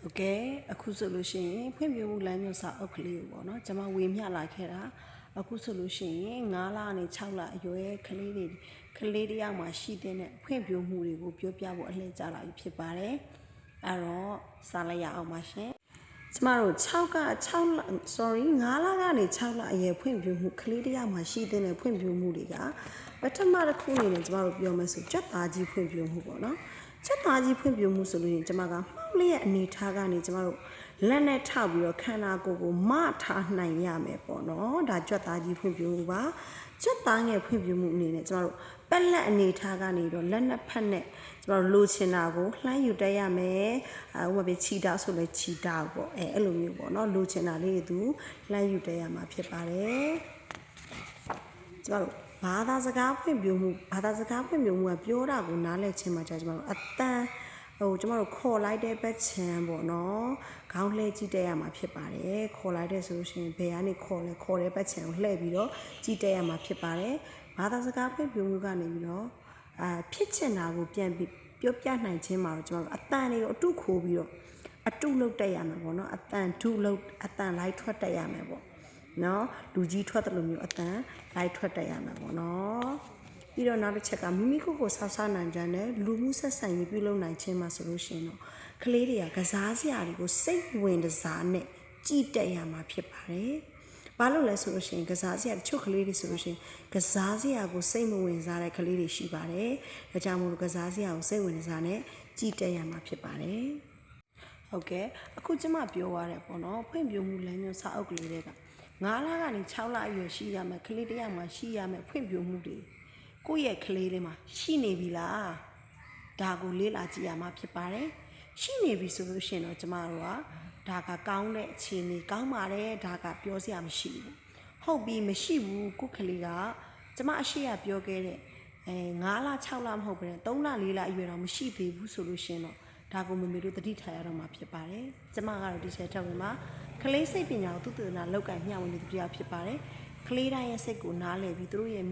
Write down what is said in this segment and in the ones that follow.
ဟုတ်ကဲ့အခုဆိုလို့ရှိရင်ဖွံ့ဖြိုးမှုလမ်းညွှန်စာအုပ်ကလေးကိုပေါ့နော်ကျွန်မဝေမျှလာခဲ့တာအခုဆိုလို့ရှိရင်9လနဲ့6လအရွယ်ကလေးတယောက်မှရှိတဲ့ဖွံ့ဖြိုးမှုတွေကိုပြောပြဖို့အလှည့်ကြလာပြီဖြစ်ပါတယ်အဲ့တော့စာလိုက်ရအောင်ပါရှင်ကျမတို့9လကနေ6လအရွယ်ဖွံ့ဖြိုးမှုကလေးတယောက်မှရှိတဲ့ဖွံ့ဖြိုးမှုတွေကပထမတစ်ခုအနေနဲ့ကျမတို့ပြောမယ်ဆိုကြက်သားကြီးဖွံ့ဖြိုးမှုပေါ့နော်ကြက်သားကြီးဖွံ့ဖြိုးမှုဆိုလို့ရင်ကျမကမှောက်လေးရဲ့အနေထားကနေကျမတို့လက်နဲ့ထောက်ပြီးတော့ခန္ဓာကိုယ်ကိုမထားနိုင်ရမယ်ပေါ့နော်ဒါကြက်သားကြီးဖွံ့ဖြိုးမှုပါကြက်သားငယ်ဖွံ့ဖြိုးမှုအနေနဲ့ကျမတို့ပက်လက်အနေထားကနေတော့လက်နဲ့ဖက်နဲ့ကျမတို့လိုချင်တာကိုလှမ်းယူတက်ရမယ်ဥပမာပြချီတာဆိုလဲချီတာပေါ့အဲ့လိုမျိုးပေါ့နော်လိုချင်တာလေးတွေသူလှမ်းယူတက်ရမှာဖြစ်ပါတယ်ကျမတို့ဘာသာစကားဖွင့်ပြမှုကပြောတာကိုနားလည်ခြင်းမှာကျမတို့အတန်ကျမတို့ခေါ်လိုက်တဲ့ဘက်ချမ်းပေါ့နော်ခေါင်းလှည့်ကြည့်တက်ရမှာဖြစ်ပါတယ်ခေါ်လိုက်တဲ့ဆိုလို့ရှိရင်ဘယ်ကနေခေါ်တဲ့ဘက်ချမ်းကိုလှည့်ပြီးတော့ကြည့်တက်ရမှာဖြစ်ပါတယ်ဘာသာစကားဖွင့်ပြမှုကနေပြီးတော့ဖြစ်ချင်တာကိုပြန်ပြီးပြောပြနိုင်ခြင်းမှာတော့ကျမတို့အတန်တွေကိုအတုခိုးပြီးတော့အတုလုပ်တက်ရမှာပေါ့နော်အတန်လိုက်ထွက်တက်ရမှာပေါ့နော်လူကြီးထွက်တယ်လို့မျိုးအတန်လိုက်ထွက်တက်ရမှာပေါ့နော်ပြီးတော့နောက်တစ်ချက်ကမိမိကိုယ်ကိုဆောက်စားနိုင်ကြတဲ့လူမှုဆက်ဆံရေးပြုလုပ်နိုင်ခြင်းမှာဆိုလို့ရှိရင်တော့ကလေးတွေကကစားစရာတွေကိုစိတ်ဝင်စားနဲ့ကြည်တက်ရမှာဖြစ်ပါတယ်ဘာလို့လဲဆိုလို့ရှိရင်ကစားစရာတချို့ကလေးတွေဆိုလို့ရှိရင်ကစားစရာကိုစိတ်မဝင်စားတဲ့ကလေးတွေရှိပါတယ်ဒါကြောင့်မို့လို့ကစားစရာကိုစိတ်ဝင်စားနဲ့ကြည်တက်ရမှာဖြစ်ပါတယ်ဟုတ်ကဲ့အခုကျမပြောရတဲ့ပေါ့နော်ဖွံ့ဖြိုးမှုလမ်းညွှန်စာအုပ်ကလေးတွေက9လကနေ6လအရွယ်ရှိရမယ်ကလေးတယောက်မှရှိရမယ်ဖွံ့ဖြိုးမှုတွေကိုယ့်ရဲ့ကလေးလေးမှာရှိနေပြီလားဒါကိုလေ့လာကြည့်ရမှာဖြစ်ပါတယ်ရှိနေပြီဆိုလို့ရှိရင်တော့ကျမတို့ကဒါကကောင်းတဲ့အခြေအနေကောင်းပါတယ်ဒါကပြောစရာမရှိဘူးဟုတ်ပြီမရှိဘူးကိုယ့်ကလေးကကျမအရှိရပြောခဲ့တဲ့9လ6လမဟုတ်ဘဲ3လ4လအရွယ်တော့မရှိသေးဘူးဆိုလို့ရှိရင်တော့ဒါကိုမမေတို့တတိထားရတော့မှာဖြစ်ပါတယ်ကျမကတော့ဒီချက်ထုတ်ဝင်မှာကလေးစိတ်ပညာကိုသူ့တနာလောက်ကင်မျှဝေနေသူတရားဖြစ်ပါတယ်ကလေးတိုင်းရဲ့စိတ်ကိုနားလည်ပြီးသူတို့ရဲ့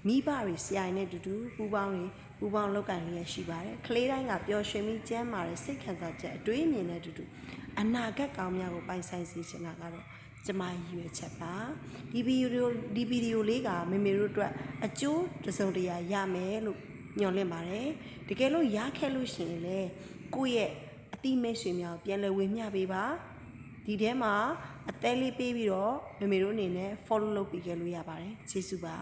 မိဘတွေဆရာရည်နဲ့တူတူပူပေါင်းလောက်ကင်လေးရရှိပါတယ်ကလေးတိုင်းကပျော်ရွှင်ပြီးကျန်းမာတဲ့စိတ်ခံစားချက်အတွေးအမြင်နဲ့တူတူအနာဂတ်ကောင်းများကိုပိုင်ဆိုင်စေချင်တာကတော့ကျမရည်ရွယ်ချက်ပါဒီဗီဒီယိုလေးကမေမေတို့အတွက်အကျိုးတစုံတရာရမယ်လို့ညွှန်လင့်ပါတယ်တကယ်လို့ရခဲ့လို့ရှိရင်လေကိုယ့်ရဲ့အတိမိတ်ဆွေများပြန်လည်ဝေမျှပေးပါဒီထဲမှာအသေးလေးပေးပြီးတော့မေမေတို့အနေနဲ့ follow လုပ်ပေးခဲ့လို့ရပါတယ်ကျေးဇူးပါ